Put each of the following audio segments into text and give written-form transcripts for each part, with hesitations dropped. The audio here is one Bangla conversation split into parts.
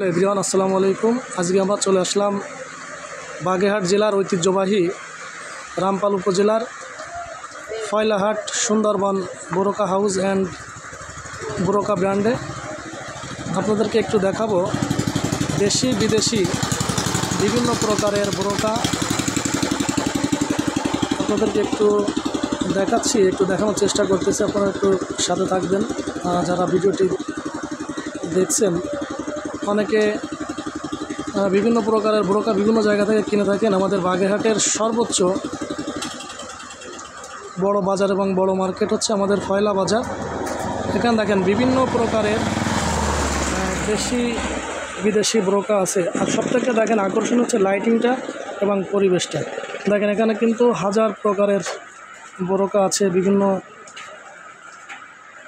এভরিওয়ান আসসালামু আলাইকুম। আজকে আমরা চলে আসলাম বাগেরহাট জেলার ঐতিহ্যবাহী রামপাল উপজেলার ফয়লাহাট সুন্দরবন বোরকা হাউস অ্যান্ড বোরকা ব্র্যান্ডে। আপনাদেরকে একটু দেখাবো দেশি বিদেশি বিভিন্ন প্রকারের বোরকা। আপনাদেরকে একটু দেখাচ্ছি, একটু দেখানোর চেষ্টা করতেছি, আপনারা একটু সাথে থাকবেন। যারা ভিডিওটি দেখছেন অনেকে বিভিন্ন প্রকারের বোরকা বিভিন্ন জায়গা থেকে কিনে থাকেন। আমাদের বাগেরহাটের সর্বোচ্চ বড় বাজার এবং বড় মার্কেট হচ্ছে আমাদের ফয়লা বাজার। এখানে দেখেন বিভিন্ন প্রকারের দেশি বিদেশি বোরকা আছে। আর সবথেকে দেখেন আকর্ষণ হচ্ছে লাইটিংটা এবং পরিবেশটা। দেখেন এখানে কিন্তু হাজার প্রকারের বোরকা আছে, বিভিন্ন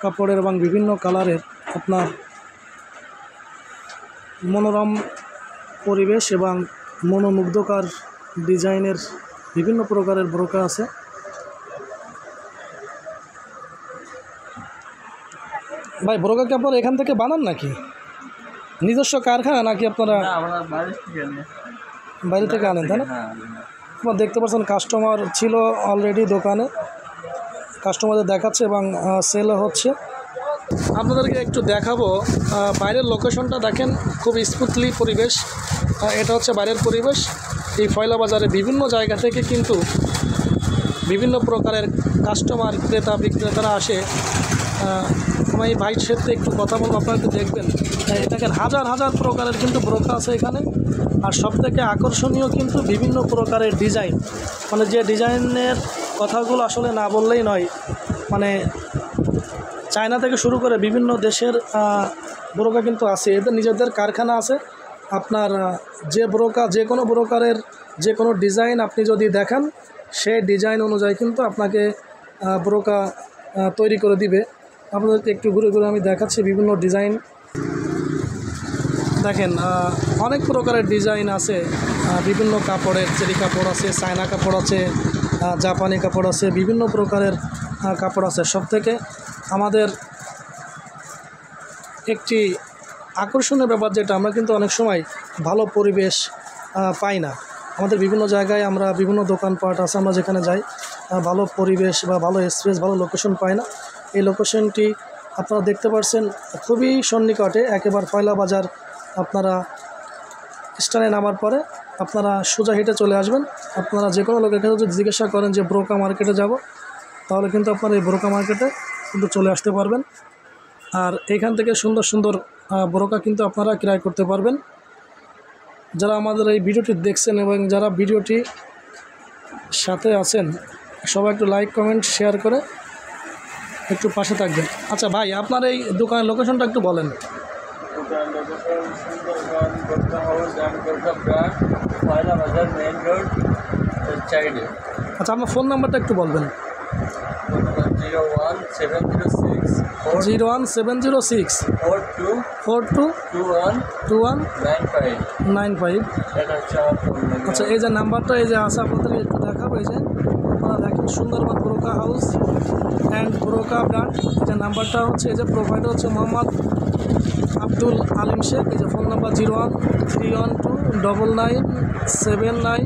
কাপড়ের এবং বিভিন্ন কালারের। আপনার মনোরম পরিবেশ এবং মনোমুগ্ধকর ডিজাইনের বিভিন্ন প্রকারের বোরকা আছে। ভাই, বোরকা কি আপনারা এখান থেকে বানান নাকি নিজস্ব কারখানা, নাকি আপনারা বাইরে থেকে আনেন? তাই না? আপনারা দেখতে পাচ্ছেন কাস্টমার ছিল অলরেডি দোকানে, কাস্টমারদের দেখাচ্ছে এবং সেলও হচ্ছে। আপনাদেরকে একটু দেখাবো বাইরের লোকেশনটা। দেখেন খুব স্মুথলি পরিবেশ। এটা হচ্ছে বাইরের পরিবেশ। এই ফয়লা বাজারে বিভিন্ন জায়গা থেকে কিন্তু বিভিন্ন প্রকারের কাস্টমার, ক্রেতা বিক্রেতারা আসে। আমি এই ভাইয়ের সাথে একটু কথা বলবো, আপনারা একটু দেখবেন। দেখেন হাজার হাজার প্রকারের কিন্তু বোরকা আছে এখানে। আর সবথেকে আকর্ষণীয় কিন্তু বিভিন্ন প্রকারের ডিজাইন, মানে যে ডিজাইনের কথাগুলো আসলে না বললেই নয়। মানে চায়না থেকে শুরু করে বিভিন্ন দেশের বোরকা কিন্তু আছে, এদের নিজেদের কারখানা আছে। আপনার যে বোরকা, যে কোনো বোরকারের যে কোনো ডিজাইন আপনি যদি দেখান, সেই ডিজাইন অনুযায়ী কিন্তু আপনাকে বোরকা তৈরি করে দিবে। আপনাদেরকে একটু ঘুরে ঘুরে আমি দেখাচ্ছি বিভিন্ন ডিজাইন। দেখেন অনেক প্রকারের ডিজাইন আছে, বিভিন্ন কাপড়ের, চেরি কাপড় আছে, চায়না কাপড় আছে, জাপানি কাপড় আছে, বিভিন্ন প্রকারের কাপড় আছে। সবথেকে আমাদের একটি আকর্ষণীয় ব্যাপার যেটা, আমরা কিন্তু অনেক সময় ভালো পরিবেশ পাই না। আমাদের বিভিন্ন জায়গায় আমরা বিভিন্ন দোকানপাট আছে, আমরা যেখানে যাই ভালো পরিবেশ বা ভালো স্পেস, ভালো লোকেশন পাই না। এই লোকেশনটি আপনারা দেখতে পাচ্ছেন খুবই সন্নিকটে, একেবারে ফয়লা বাজার। আপনারা স্ট্যান্ডে নামার পরে আপনারা সোজা হেঁটে চলে আসবেন। আপনারা যে কোনো লোকের কাছে যদি জিজ্ঞাসা করেন যে বোরকা মার্কেটে যাব, তাহলে কিন্তু আপনারা এই বোরকা মার্কেটে কিন্তু চলে আসতে পারবেন। আর এখান থেকে সুন্দর সুন্দর বোরকা কিন্তু আপনারা ক্রয় করতে পারবেন। যারা আমাদের এই ভিডিওটি দেখছেন এবং যারা ভিডিওটি সাথে আছেন, সবাই একটু লাইক, কমেন্ট, শেয়ার করে একটু পাশে থাকবেন। আচ্ছা ভাই, আপনার এই দোকানের লোকেশনটা একটু বলেন। আচ্ছা, আপনার ফোন নাম্বারটা একটু বলবেন। 01706 422195। আচ্ছা, এই যে নাম্বারটা এই যে আছে, আপনাদের একটু দেখাবো। এই যে আপনারা দেখেন সুন্দরবন বোরকা হাউস অ্যান্ড বোরকা ব্র্যান্ড। এই যে নাম্বারটা হচ্ছে, এই যে প্রোভাইডার হচ্ছে মোহাম্মদ আব্দুল আলিম শেখ। এই যে ফোন নাম্বার 01312997924।